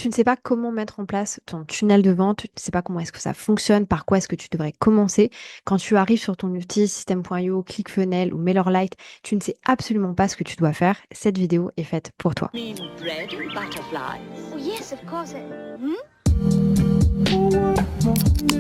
Tu ne sais pas comment mettre en place ton tunnel de vente, tu ne sais pas comment est-ce que ça fonctionne, par quoi est-ce que tu devrais commencer. Quand tu arrives sur ton outil System.io, ClickFunnels ou MailerLite, tu ne sais absolument pas ce que tu dois faire. Cette vidéo est faite pour toi. Mean bread and butterflies. Oh, yes, of course.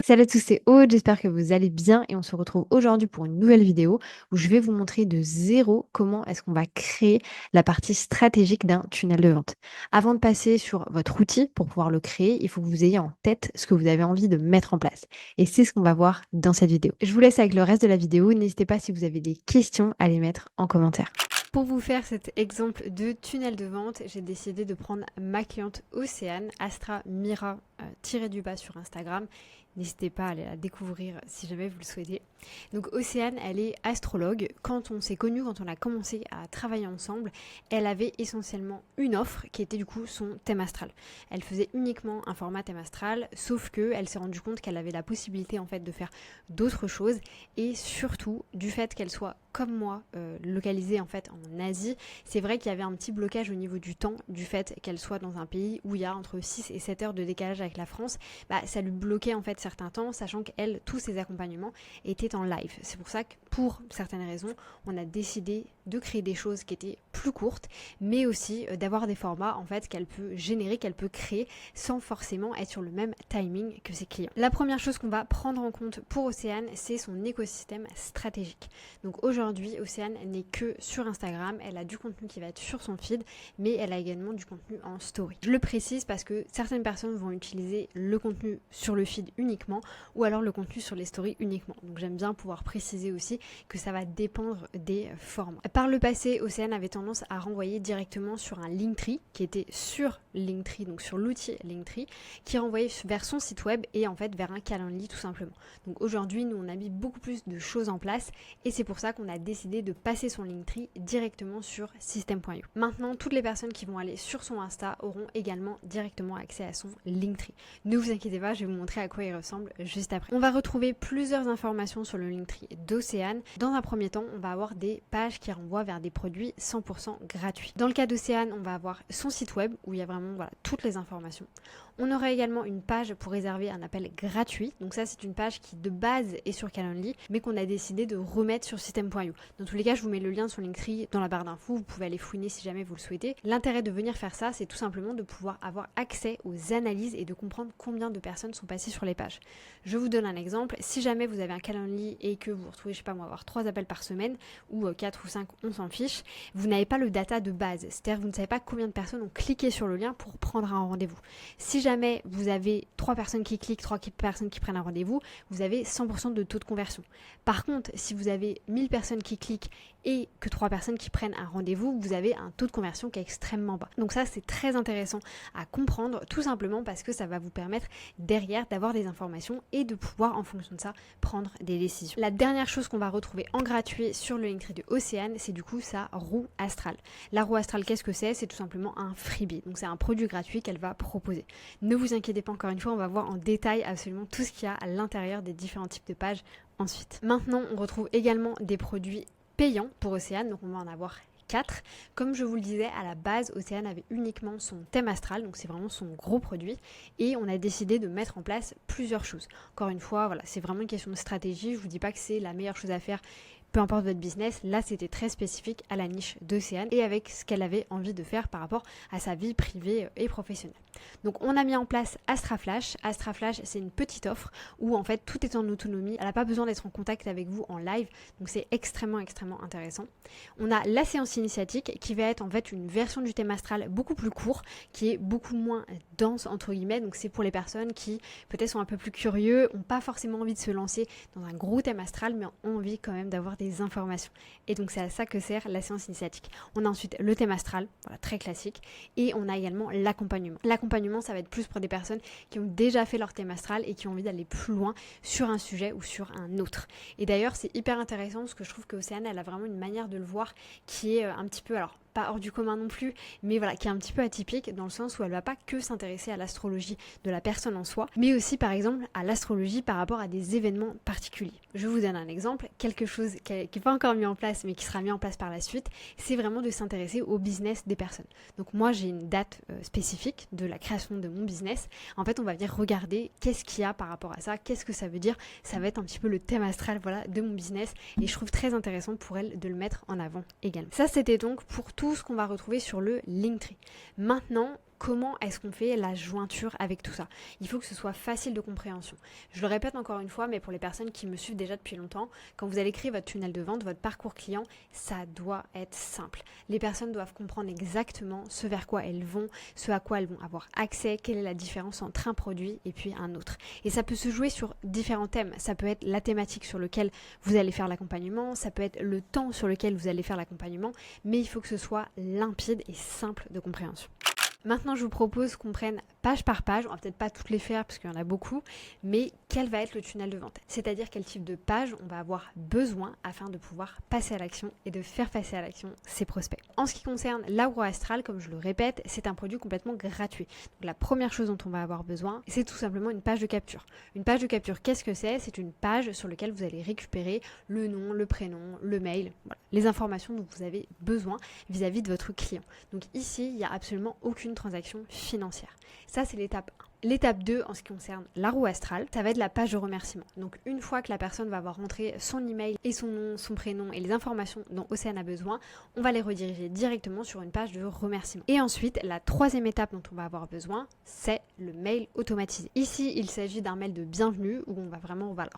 Salut à tous, c'est Aude, j'espère que vous allez bien et on se retrouve aujourd'hui pour une nouvelle vidéo où je vais vous montrer de zéro comment est-ce qu'on va créer la partie stratégique d'un tunnel de vente. Avant de passer sur votre outil pour pouvoir le créer, il faut que vous ayez en tête ce que vous avez envie de mettre en place. Et c'est ce qu'on va voir dans cette vidéo. Je vous laisse avec le reste de la vidéo, n'hésitez pas si vous avez des questions à les mettre en commentaire. Pour vous faire cet exemple de tunnel de vente, j'ai décidé de prendre ma cliente Océane, Astra Mira du bas sur Instagram. N'hésitez pas à aller la découvrir si jamais vous le souhaitez. Donc Océane, elle est astrologue. Quand on s'est connus, quand on a commencé à travailler ensemble, elle avait essentiellement une offre qui était du coup son thème astral. Elle faisait uniquement un format thème astral, sauf qu'elle s'est rendue compte qu'elle avait la possibilité en fait de faire d'autres choses et surtout du fait qu'elle soit comme moi localisée en fait en Asie, c'est vrai qu'il y avait un petit blocage au niveau du temps du fait qu'elle soit dans un pays où il y a entre 6 et 7 heures de décalage avec la France. Ça lui bloquait en fait certains temps, sachant qu'elle, tous ses accompagnements étaient en live. C'est pour ça que pour certaines raisons, on a décidé de créer des choses qui étaient plus courtes, mais aussi d'avoir des formats en fait qu'elle peut générer, qu'elle peut créer sans forcément être sur le même timing que ses clients. La première chose qu'on va prendre en compte pour Océane, c'est son écosystème stratégique. Donc aujourd'hui, Océane n'est que sur Instagram, elle a du contenu qui va être sur son feed, mais elle a également du contenu en story. Je le précise parce que certaines personnes vont utiliser le contenu sur le feed uniquement ou alors le contenu sur les stories uniquement. Donc j'aime bien pouvoir préciser aussi que ça va dépendre des formats. Par le passé, Océane avait tendance à renvoyer directement sur un Linktree qui était sur Linktree, donc sur l'outil Linktree, qui renvoyait vers son site web et en fait vers un Calendly tout simplement. Donc aujourd'hui, nous on a mis beaucoup plus de choses en place et c'est pour ça qu'on a décidé de passer son Linktree directement sur System.io. Maintenant, toutes les personnes qui vont aller sur son Insta auront également directement accès à son Linktree. Ne vous inquiétez pas, je vais vous montrer à quoi il ressemble juste après. On va retrouver plusieurs informations sur le Linktree d'Océane. Dans un premier temps, on va avoir des pages qui renvoient vers des produits 100% gratuits. Dans le cas d'Océane, on va avoir son site web où il y a vraiment toutes les informations. On aura également une page pour réserver un appel gratuit. Donc ça, c'est une page qui de base est sur Calendly, mais qu'on a décidé de remettre sur System.io. Dans tous les cas, je vous mets le lien sur Linktree dans la barre d'infos. Vous pouvez aller fouiner si jamais vous le souhaitez. L'intérêt de venir faire ça, c'est tout simplement de pouvoir avoir accès aux analyses et de comprendre combien de personnes sont passées sur les pages. Je vous donne un exemple. Si jamais vous avez un Calendly et que vous retrouvez, je sais pas moi, avoir 3 appels par semaine ou 4 ou 5, on s'en fiche, vous n'avez pas le data de base. C'est-à-dire que vous ne savez pas combien de personnes ont cliqué sur le lien pour prendre un rendez-vous. Si jamais vous avez 3 personnes qui cliquent, 3 personnes qui prennent un rendez-vous, vous avez 100% de taux de conversion. Par contre, si vous avez 1000 personnes qui cliquent et que 3 personnes qui prennent un rendez-vous, vous avez un taux de conversion qui est extrêmement bas. Donc ça, c'est très intéressant à comprendre, tout simplement parce que ça va vous permettre derrière d'avoir des informations et de pouvoir, en fonction de ça, prendre des décisions. La dernière chose qu'on va retrouver en gratuit sur le Linktree de Océane, c'est du coup sa roue astrale. La roue astrale, qu'est-ce que c'est? C'est tout simplement un freebie. Donc c'est un produit gratuit qu'elle va proposer. Ne vous inquiétez pas, encore une fois, on va voir en détail absolument tout ce qu'il y a à l'intérieur des différents types de pages ensuite. Maintenant, on retrouve également des produits payants pour Océane, donc on va en avoir 4. Comme je vous le disais, à la base, Océane avait uniquement son thème astral, donc c'est vraiment son gros produit, et on a décidé de mettre en place plusieurs choses. Encore une fois, voilà, c'est vraiment une question de stratégie, je vous dis pas que c'est la meilleure chose à faire, peu importe votre business, là c'était très spécifique à la niche d'Océane et avec ce qu'elle avait envie de faire par rapport à sa vie privée et professionnelle. Donc on a mis en place AstraFlash. AstraFlash, c'est une petite offre où en fait tout est en autonomie, elle n'a pas besoin d'être en contact avec vous en live, donc c'est extrêmement intéressant. On a la séance initiatique qui va être en fait une version du thème astral beaucoup plus court, qui est beaucoup moins dense entre guillemets, donc c'est pour les personnes qui peut-être sont un peu plus curieux, n'ont pas forcément envie de se lancer dans un gros thème astral, mais ont envie quand même d'avoir des informations. Et donc c'est à ça que sert la séance initiatique. On a ensuite le thème astral, voilà, très classique, et on a également l'accompagnement. L'accompagnement, ça va être plus pour des personnes qui ont déjà fait leur thème astral et qui ont envie d'aller plus loin sur un sujet ou sur un autre. Et d'ailleurs, c'est hyper intéressant parce que je trouve que Océane, elle a vraiment une manière de le voir qui est un petit peu, alors pas hors du commun non plus, mais voilà, qui est un petit peu atypique dans le sens où elle va pas que s'intéresser à l'astrologie de la personne en soi, mais aussi par exemple à l'astrologie par rapport à des événements particuliers. Je vous donne un exemple, quelque chose qui n'est pas encore mis en place mais qui sera mis en place par la suite, c'est vraiment de s'intéresser au business des personnes. Donc moi j'ai une date spécifique de la création de mon business. En fait on va venir regarder qu'est-ce qu'il y a par rapport à ça, qu'est-ce que ça veut dire, ça va être un petit peu le thème astral voilà, de mon business et je trouve très intéressant pour elle de le mettre en avant également. Ça c'était donc pour tout ce qu'on va retrouver sur le Linktree. Maintenant, comment est-ce qu'on fait la jointure avec tout ça? Il faut que ce soit facile de compréhension. Je le répète encore une fois, mais pour les personnes qui me suivent déjà depuis longtemps, quand vous allez créer votre tunnel de vente, votre parcours client, ça doit être simple. Les personnes doivent comprendre exactement ce vers quoi elles vont, ce à quoi elles vont avoir accès, quelle est la différence entre un produit et puis un autre. Et ça peut se jouer sur différents thèmes. Ça peut être la thématique sur laquelle vous allez faire l'accompagnement, ça peut être le temps sur lequel vous allez faire l'accompagnement, mais il faut que ce soit limpide et simple de compréhension. Maintenant, je vous propose qu'on prenne page par page, on va peut-être pas toutes les faire parce qu'il y en a beaucoup, mais quel va être le tunnel de vente? C'est-à-dire quel type de page on va avoir besoin afin de pouvoir passer à l'action et de faire passer à l'action ses prospects. En ce qui concerne l'aura astral, comme je le répète, c'est un produit complètement gratuit. Donc la première chose dont on va avoir besoin, c'est tout simplement une page de capture. Une page de capture, qu'est-ce que c'est? C'est une page sur laquelle vous allez récupérer le nom, le prénom, le mail, voilà, les informations dont vous avez besoin vis-à-vis de votre client. Donc ici, il n'y a absolument aucune transaction financière. Ça, c'est l'étape 1. L'étape 2, en ce qui concerne la roue astrale, ça va être la page de remerciement. Donc une fois que la personne va avoir rentré son email et son nom, son prénom et les informations dont Océane a besoin, on va les rediriger directement sur une page de remerciement. Et ensuite, la troisième étape dont on va avoir besoin, c'est le mail automatisé. Ici, il s'agit d'un mail de bienvenue où on va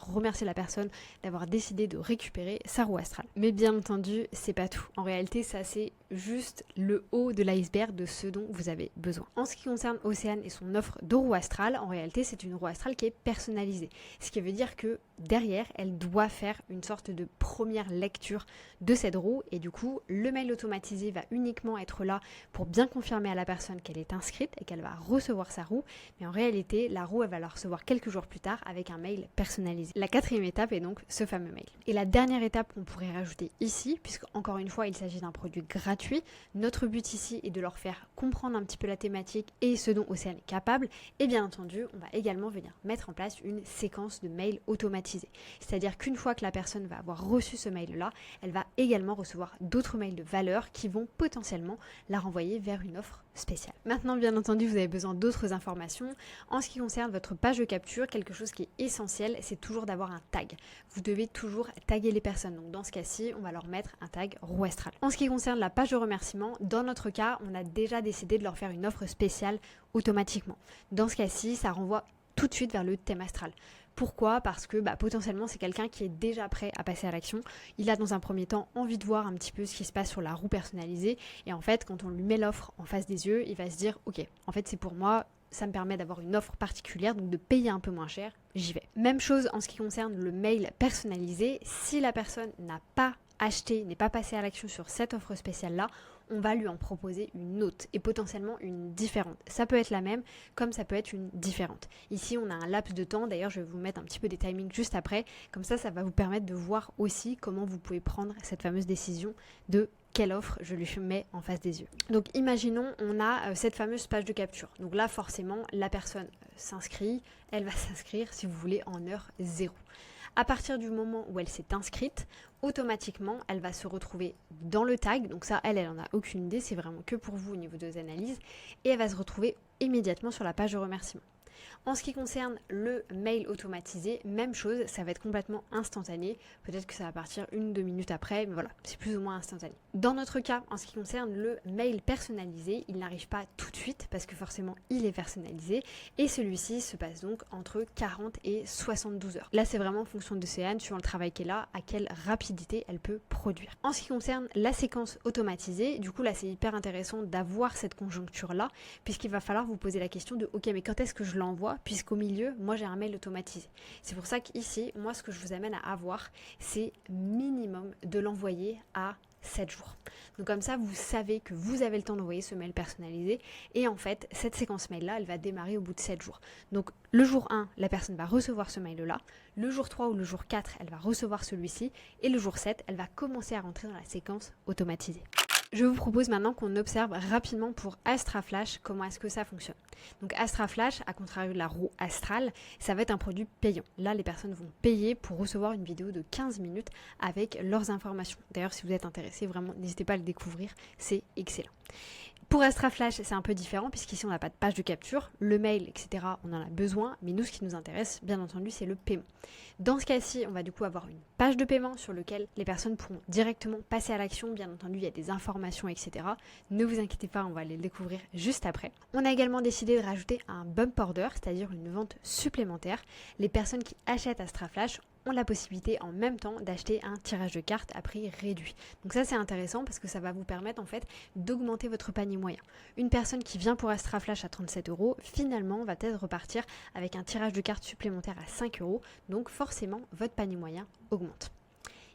remercier la personne d'avoir décidé de récupérer sa roue astrale. Mais bien entendu, c'est pas tout. En réalité, ça c'est juste le haut de l'iceberg de ce dont vous avez besoin. En ce qui concerne Océane et son offre de roue astrale, en réalité c'est une roue astrale qui est personnalisée. Ce qui veut dire que derrière, elle doit faire une sorte de première lecture de cette roue et du coup, le mail automatisé va uniquement être là pour bien confirmer à la personne qu'elle est inscrite et qu'elle va recevoir sa roue. Mais en réalité, la roue, elle va la recevoir quelques jours plus tard avec un mail personnalisé. La quatrième étape est donc ce fameux mail. Et la dernière étape qu'on pourrait rajouter ici, puisque encore une fois, il s'agit d'un produit gratuit, notre but ici est de leur faire comprendre un petit peu la thématique et ce dont Océane est capable. Et bien entendu, on va également venir mettre en place une séquence de mails automatisés. C'est-à-dire qu'une fois que la personne va avoir reçu ce mail-là, elle va également recevoir d'autres mails de valeur qui vont potentiellement la renvoyer vers une offre spéciale. Maintenant, bien entendu, vous avez besoin d'autres informations. En ce qui concerne votre page de capture, quelque chose qui est essentiel, c'est toujours d'avoir un tag. Vous devez toujours taguer les personnes. Donc dans ce cas-ci, on va leur mettre un tag roue astrale. En ce qui concerne la page de remerciement, dans notre cas, on a déjà décidé de leur faire une offre spéciale automatiquement. Dans ce cas-ci, ça renvoie tout de suite vers le thème astral. Pourquoi? Parce que potentiellement c'est quelqu'un qui est déjà prêt à passer à l'action. Il a dans un premier temps envie de voir un petit peu ce qui se passe sur la roue personnalisée et en fait quand on lui met l'offre en face des yeux, il va se dire ok, en fait c'est pour moi, ça me permet d'avoir une offre particulière, donc de payer un peu moins cher, j'y vais. Même chose en ce qui concerne le mail personnalisé, si la personne n'a pas acheté, n'est pas passé à l'action sur cette offre spéciale-là, on va lui en proposer une autre et potentiellement une différente. Ça peut être la même comme ça peut être une différente. Ici, on a un laps de temps. D'ailleurs, je vais vous mettre un petit peu des timings juste après. Comme ça va vous permettre de voir aussi comment vous pouvez prendre cette fameuse décision de quelle offre je lui mets en face des yeux. Donc imaginons, on a cette fameuse page de capture. Donc là, forcément, la personne s'inscrit. Elle va s'inscrire, si vous voulez, en heure 0. À partir du moment où elle s'est inscrite, automatiquement, elle va se retrouver dans le tag. Donc ça, elle en a aucune idée, c'est vraiment que pour vous au niveau de vos analyses. Et elle va se retrouver immédiatement sur la page de remerciement. En ce qui concerne le mail automatisé, même chose, ça va être complètement instantané. Peut-être que ça va partir 1-2 minutes après, mais voilà, c'est plus ou moins instantané. Dans notre cas, en ce qui concerne le mail personnalisé, il n'arrive pas tout de suite parce que forcément il est personnalisé et celui-ci se passe donc entre 40 et 72 heures. Là, c'est vraiment en fonction de Océane, suivant le travail qu'elle a, à quelle rapidité elle peut produire. En ce qui concerne la séquence automatisée, du coup là c'est hyper intéressant d'avoir cette conjoncture-là, puisqu'il va falloir vous poser la question de ok, mais quand est-ce que je l'envoie, puisqu'au milieu, moi j'ai un mail automatisé. C'est pour ça qu'ici, moi ce que je vous amène à avoir, c'est minimum de l'envoyer à 7 jours. Donc comme ça, vous savez que vous avez le temps d'envoyer ce mail personnalisé et en fait, cette séquence mail-là, elle va démarrer au bout de 7 jours. Donc le jour 1, la personne va recevoir ce mail-là. Le jour 3 ou le jour 4, elle va recevoir celui-ci et le jour 7, elle va commencer à rentrer dans la séquence automatisée. Je vous propose maintenant qu'on observe rapidement pour Astraflash comment est-ce que ça fonctionne. Donc Astraflash, à contrario de la roue astrale, ça va être un produit payant. Là, les personnes vont payer pour recevoir une vidéo de 15 minutes avec leurs informations. D'ailleurs, si vous êtes intéressé, vraiment, n'hésitez pas à le découvrir, c'est excellent. Pour Astraflash, c'est un peu différent puisqu'ici on n'a pas de page de capture, le mail, etc. on en a besoin, mais nous ce qui nous intéresse, bien entendu, c'est le paiement. Dans ce cas-ci, on va du coup avoir une page de paiement sur laquelle les personnes pourront directement passer à l'action. Bien entendu, il y a des informations, etc. Ne vous inquiétez pas, on va les découvrir juste après. On a également décidé de rajouter un bump order, c'est-à-dire une vente supplémentaire. Les personnes qui achètent Astraflash ont la possibilité en même temps d'acheter un tirage de cartes à prix réduit. Donc ça c'est intéressant parce que ça va vous permettre en fait d'augmenter votre panier moyen. Une personne qui vient pour Astraflash à 37 €, finalement va peut-être repartir avec un tirage de cartes supplémentaire à 5 €, donc forcément votre panier moyen augmente.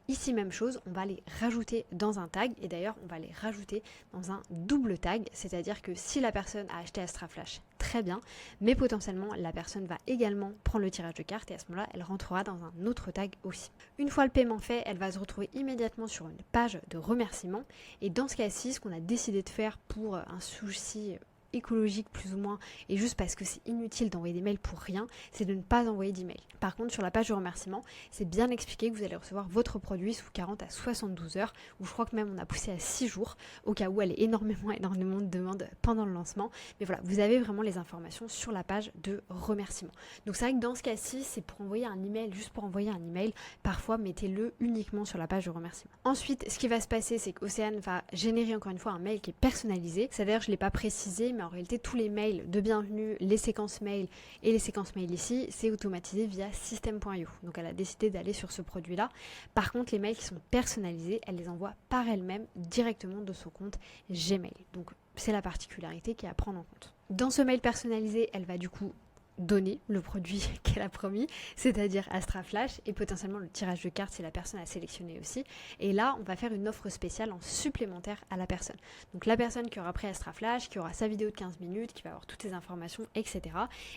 Ici, même chose, on va les rajouter dans un tag, et d'ailleurs, on va les rajouter dans un double tag, c'est-à-dire que si la personne a acheté Astraflash, très bien, mais potentiellement, la personne va également prendre le tirage de cartes, et à ce moment-là, elle rentrera dans un autre tag aussi. Une fois le paiement fait, elle va se retrouver immédiatement sur une page de remerciement, et dans ce cas-ci, ce qu'on a décidé de faire pour un souci écologique plus ou moins, et juste parce que c'est inutile d'envoyer des mails pour rien, c'est de ne pas envoyer d'email. Par contre, sur la page de remerciement, c'est bien expliqué que vous allez recevoir votre produit sous 40 à 72 heures, ou je crois que même on a poussé à 6 jours, au cas où elle est énormément de demandes pendant le lancement. Mais voilà, vous avez vraiment les informations sur la page de remerciement. Donc c'est vrai que dans ce cas-ci, c'est pour envoyer un email, juste pour envoyer un email, parfois mettez-le uniquement sur la page de remerciement. Ensuite, ce qui va se passer, c'est qu'Océane va générer encore une fois un mail qui est personnalisé. C'est d'ailleurs, je ne l'ai pas précisé, mais en réalité, tous les mails de bienvenue, les séquences mail et les séquences mail ici, c'est automatisé via system.io. Donc elle a décidé d'aller sur ce produit-là. Par contre, les mails qui sont personnalisés, elle les envoie par elle-même directement de son compte Gmail. Donc c'est la particularité qui est à prendre en compte. Dans ce mail personnalisé, elle va du coup donner le produit qu'elle a promis, c'est-à-dire Astraflash, et potentiellement le tirage de cartes si la personne a sélectionné aussi. Et là, on va faire une offre spéciale en supplémentaire à la personne. Donc la personne qui aura pris Astraflash, qui aura sa vidéo de 15 minutes, qui va avoir toutes les informations, etc.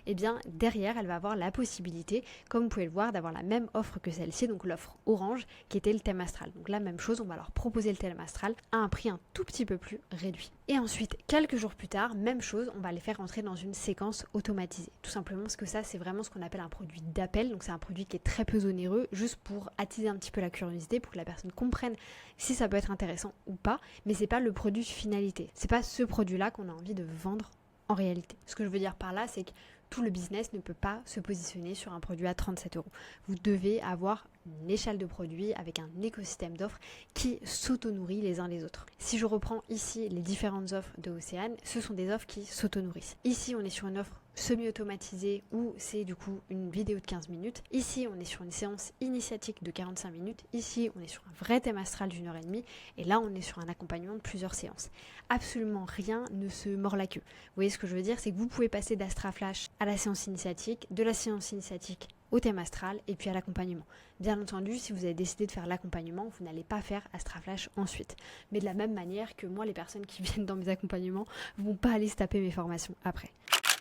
Et bien derrière, elle va avoir la possibilité, comme vous pouvez le voir, d'avoir la même offre que celle-ci, donc l'offre orange, qui était le thème astral. Donc la même chose, on va leur proposer le thème astral à un prix un tout petit peu plus réduit. Et ensuite, quelques jours plus tard, même chose, on va les faire rentrer dans une séquence automatisée. Tout simplement parce que ça, c'est vraiment ce qu'on appelle un produit d'appel. Donc c'est un produit qui est très peu onéreux, juste pour attiser un petit peu la curiosité, pour que la personne comprenne si ça peut être intéressant ou pas. Mais c'est pas le produit finalité. C'est pas ce produit-là qu'on a envie de vendre en réalité. Ce que je veux dire par là, c'est que tout le business ne peut pas se positionner sur un produit à 37 €. Vous devez avoir une échelle de produits avec un écosystème d'offres qui s'auto-nourrit les uns les autres. Si je reprends ici les différentes offres de Océane, ce sont des offres qui s'auto-nourrissent. Ici, on est sur une offre semi-automatisée où c'est du coup une vidéo de 15 minutes. Ici, on est sur une séance initiatique de 45 minutes. Ici, on est sur un vrai thème astral d'1h30. Et là, on est sur un accompagnement de plusieurs séances. Absolument rien ne se mord la queue. Vous voyez ce que je veux dire, c'est que vous pouvez passer d'Astraflash à la séance initiatique, de la séance initiatique au thème astral et puis à l'accompagnement. Bien entendu, si vous avez décidé de faire l'accompagnement, vous n'allez pas faire Astraflash ensuite. Mais de la même manière que moi, les personnes qui viennent dans mes accompagnements vont pas aller se taper mes formations après.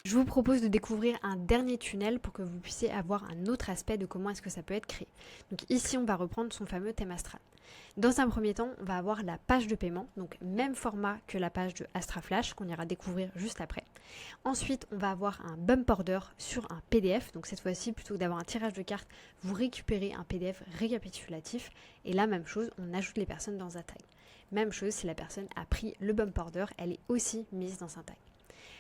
Je vous propose de découvrir un dernier tunnel pour que vous puissiez avoir un autre aspect de comment est-ce que ça peut être créé. Donc ici, on va reprendre son fameux thème astral. Dans un premier temps, on va avoir la page de paiement, donc même format que la page de Astraflash qu'on ira découvrir juste après. Ensuite, on va avoir un bump order sur un PDF, donc cette fois-ci, plutôt que d'avoir un tirage de cartes, vous récupérez un PDF récapitulatif et la même chose, on ajoute les personnes dans un tag. Même chose, si la personne a pris le bump order, elle est aussi mise dans un tag.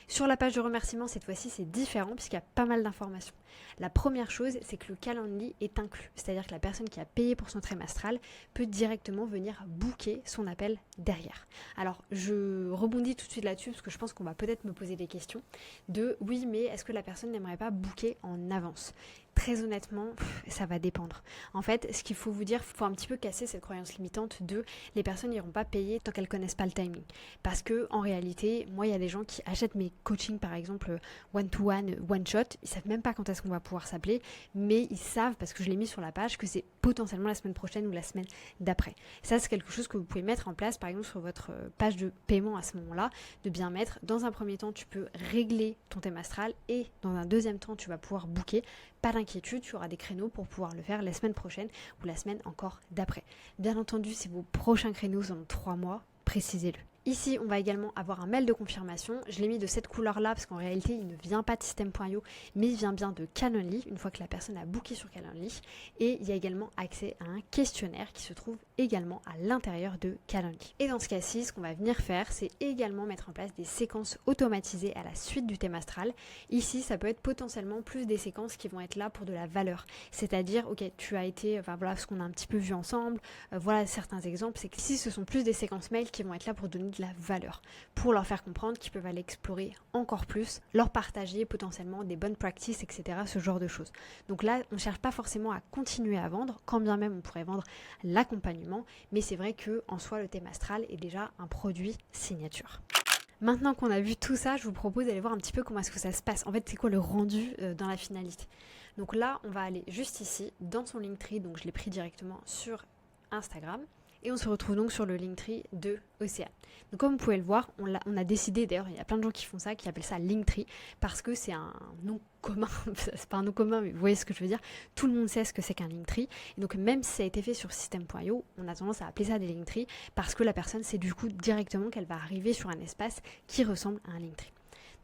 Sur la page de remerciement, cette fois-ci, c'est différent puisqu'il y a pas mal d'informations. La première chose, c'est que le Calendly est inclus. C'est-à-dire que la personne qui a payé pour son thème astral peut directement venir booker son appel derrière. Alors, je rebondis tout de suite là-dessus parce que je pense qu'on va peut-être me poser des questions de oui, mais est-ce que la personne n'aimerait pas booker en avance ? Très honnêtement, ça va dépendre. En fait, ce qu'il faut vous dire, il faut un petit peu casser cette croyance limitante de les personnes n'iront pas payer tant qu'elles connaissent pas le timing. Parce que en réalité, moi, il y a des gens qui achètent mes coachings, par exemple, one-to-one, one-shot. Ils savent même pas quand est-ce qu'on va pouvoir s'appeler, mais ils savent, parce que je l'ai mis sur la page, que c'est potentiellement la semaine prochaine ou la semaine d'après. Ça, c'est quelque chose que vous pouvez mettre en place, par exemple, sur votre page de paiement à ce moment-là, de bien mettre, dans un premier temps, tu peux régler ton thème astral et dans un deuxième temps, tu vas pouvoir booker. Pas d'inquiétude, tu auras des créneaux pour pouvoir le faire la semaine prochaine ou la semaine encore d'après. Bien entendu, si vos prochains créneaux sont dans 3 mois, précisez-le. Ici, on va également avoir un mail de confirmation. Je l'ai mis de cette couleur-là parce qu'en réalité, il ne vient pas de System.io, mais il vient bien de Calendly, une fois que la personne a booké sur Calendly. Et il y a également accès à un questionnaire qui se trouve également à l'intérieur de Calendly. Et dans ce cas-ci, ce qu'on va venir faire, c'est également mettre en place des séquences automatisées à la suite du thème astral. Ici, ça peut être potentiellement plus des séquences qui vont être là pour de la valeur. C'est-à-dire, ok, tu as été, voilà ce qu'on a un petit peu vu ensemble, voilà certains exemples, c'est que ici, ce sont plus des séquences mail qui vont être là pour donner de la valeur, pour leur faire comprendre qu'ils peuvent aller explorer encore plus, leur partager potentiellement des bonnes practices, etc., ce genre de choses. Donc là, on ne cherche pas forcément à continuer à vendre, quand bien même on pourrait vendre l'accompagnement, mais c'est vrai que en soi, le thème astral est déjà un produit signature. Maintenant qu'on a vu tout ça, je vous propose d'aller voir un petit peu comment est-ce que ça se passe. En fait, c'est quoi le rendu dans la finalité. Donc là, on va aller juste ici, dans son Linktree, donc je l'ai pris directement sur Instagram. Et on se retrouve donc sur le Linktree de Océane. Donc comme vous pouvez le voir, on a décidé, d'ailleurs il y a plein de gens qui font ça, qui appellent ça Linktree, parce que c'est un nom commun, c'est pas un nom commun, mais vous voyez ce que je veux dire, tout le monde sait ce que c'est qu'un Linktree, et donc même si ça a été fait sur System.io, on a tendance à appeler ça des Linktrees, parce que la personne sait du coup directement qu'elle va arriver sur un espace qui ressemble à un Linktree.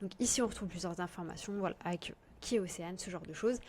Donc ici on retrouve plusieurs informations, voilà, avec qui est Océane, ce genre de choses.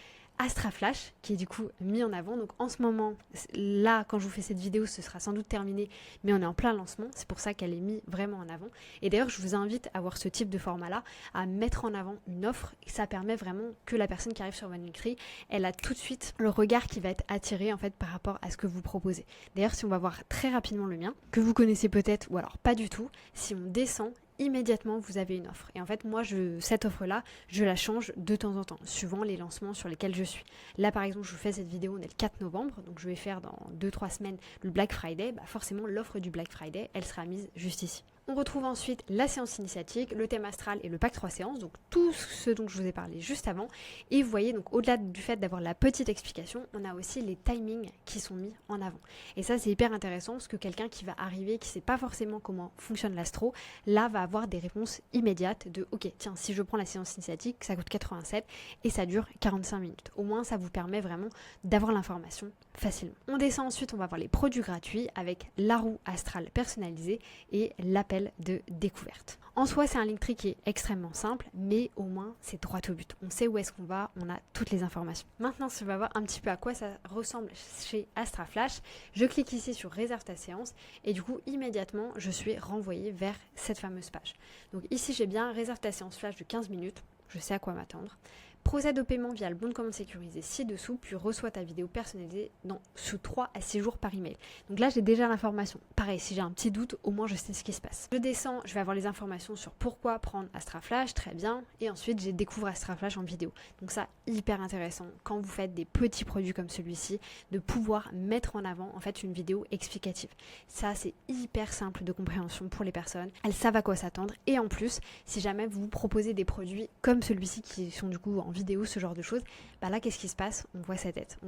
Astraflash qui est du coup mis en avant. Donc en ce moment, là quand je vous fais cette vidéo, ce sera sans doute terminé, mais on est en plein lancement, c'est pour ça qu'elle est mise vraiment en avant. Et d'ailleurs, je vous invite à voir ce type de format-là, à mettre en avant une offre, et ça permet vraiment que la personne qui arrive sur votre Linktree, elle a tout de suite le regard qui va être attiré en fait par rapport à ce que vous proposez. D'ailleurs, si on va voir très rapidement le mien, que vous connaissez peut-être ou alors pas du tout, si on descend, immédiatement vous avez une offre. Et en fait, moi, cette offre-là, je la change de temps en temps, suivant les lancements sur lesquels je suis. Là, par exemple, je vous fais cette vidéo, on est le 4 novembre, donc je vais faire dans 2-3 semaines le Black Friday. Bah forcément, l'offre du Black Friday, elle sera mise juste ici. On retrouve ensuite la séance initiatique, le thème astral et le pack 3 séances, donc tout ce dont je vous ai parlé juste avant. Et vous voyez, donc au-delà du fait d'avoir la petite explication, on a aussi les timings qui sont mis en avant. Et ça, c'est hyper intéressant parce que quelqu'un qui va arriver, qui ne sait pas forcément comment fonctionne l'astro, là va avoir des réponses immédiates de « Ok, tiens, si je prends la séance initiatique, ça coûte 87 et ça dure 45 minutes. » Au moins, ça vous permet vraiment d'avoir l'information facilement. On descend ensuite, on va voir les produits gratuits avec la roue astrale personnalisée et l'appel de découverte. En soi, c'est un Linktree qui est extrêmement simple, mais au moins, c'est droit au but. On sait où est-ce qu'on va, on a toutes les informations. Maintenant, si on va voir un petit peu à quoi ça ressemble chez Astraflash, je clique ici sur réserve ta séance et du coup, immédiatement, je suis renvoyée vers cette fameuse page. Donc ici, j'ai bien réserve ta séance flash de 15 minutes. Je sais à quoi m'attendre. Procède au paiement via le bon de commande sécurisé ci-dessous, puis reçois ta vidéo personnalisée sous 3 à 6 jours par email. Donc là, j'ai déjà l'information. Pareil, si j'ai un petit doute, au moins je sais ce qui se passe. Je descends, je vais avoir les informations sur pourquoi prendre Astraflash, très bien. Et ensuite, j'ai découvre Astraflash en vidéo. Donc ça, hyper intéressant, quand vous faites des petits produits comme celui-ci, de pouvoir mettre en avant en fait une vidéo explicative. Ça, c'est hyper simple de compréhension pour les personnes. Elles savent à quoi s'attendre. Et en plus, si jamais vous proposez des produits comme celui-ci qui sont du coup en vidéo, ce genre de choses, bah là qu'est-ce qui se passe? On voit sa tête,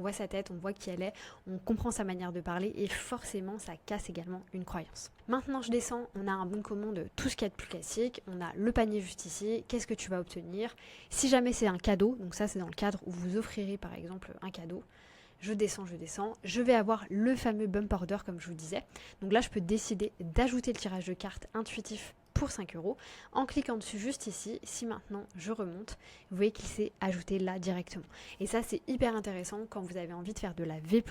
on voit qui elle est, on comprend sa manière de parler et forcément ça casse également une croyance. Maintenant je descends, on a un bon de commande, tout ce qu'il y a de plus classique, on a le panier juste ici, qu'est-ce que tu vas obtenir? Si jamais c'est un cadeau, donc ça c'est dans le cadre où vous offrirez par exemple un cadeau, je descends, je vais avoir le fameux bump order comme je vous disais. Donc là je peux décider d'ajouter le tirage de cartes intuitif pour 5 €. En cliquant dessus juste ici, si maintenant je remonte, vous voyez qu'il s'est ajouté là directement. Et ça c'est hyper intéressant quand vous avez envie de faire de la V+,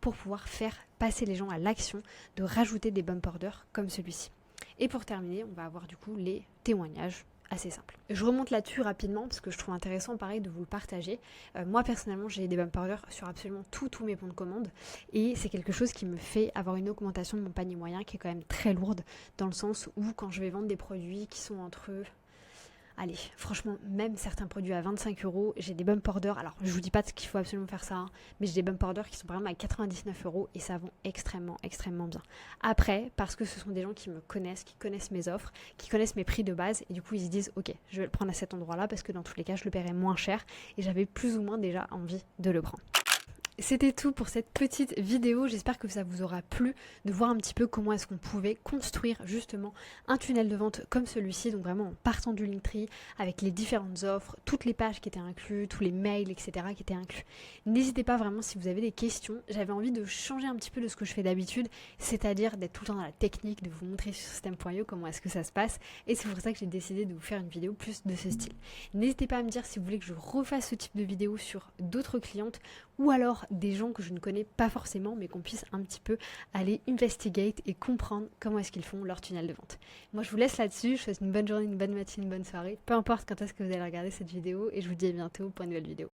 pour pouvoir faire passer les gens à l'action de rajouter des bump orders comme celui-ci. Et pour terminer, on va avoir du coup les témoignages. Assez simple. Je remonte là-dessus rapidement parce que je trouve intéressant pareil de vous le partager. Moi personnellement j'ai des bump orders sur absolument tous mes bons de commande et c'est quelque chose qui me fait avoir une augmentation de mon panier moyen qui est quand même très lourde dans le sens où quand je vais vendre des produits qui sont entre allez, franchement, même certains produits à 25 €, j'ai des bump orders. Alors, je vous dis pas qu'il faut absolument faire ça, hein, mais j'ai des bump orders qui sont par exemple à 99 € et ça vend extrêmement, extrêmement bien. Après, parce que ce sont des gens qui me connaissent, qui connaissent mes offres, qui connaissent mes prix de base et du coup, ils se disent, ok, je vais le prendre à cet endroit-là parce que dans tous les cas, je le paierai moins cher et j'avais plus ou moins déjà envie de le prendre. C'était tout pour cette petite vidéo, j'espère que ça vous aura plu de voir un petit peu comment est-ce qu'on pouvait construire justement un tunnel de vente comme celui-ci, donc vraiment en partant du Linktree avec les différentes offres, toutes les pages qui étaient incluses, tous les mails, etc. qui étaient inclus. N'hésitez pas vraiment si vous avez des questions, j'avais envie de changer un petit peu de ce que je fais d'habitude, c'est-à-dire d'être tout le temps dans la technique, de vous montrer sur System.io comment est-ce que ça se passe, et c'est pour ça que j'ai décidé de vous faire une vidéo plus de ce style. N'hésitez pas à me dire si vous voulez que je refasse ce type de vidéo sur d'autres clientes, ou alors des gens que je ne connais pas forcément mais qu'on puisse un petit peu aller investigate et comprendre comment est-ce qu'ils font leur tunnel de vente. Moi je vous laisse là-dessus, je vous souhaite une bonne journée, une bonne matinée, une bonne soirée, peu importe quand est-ce que vous allez regarder cette vidéo et je vous dis à bientôt pour une nouvelle vidéo.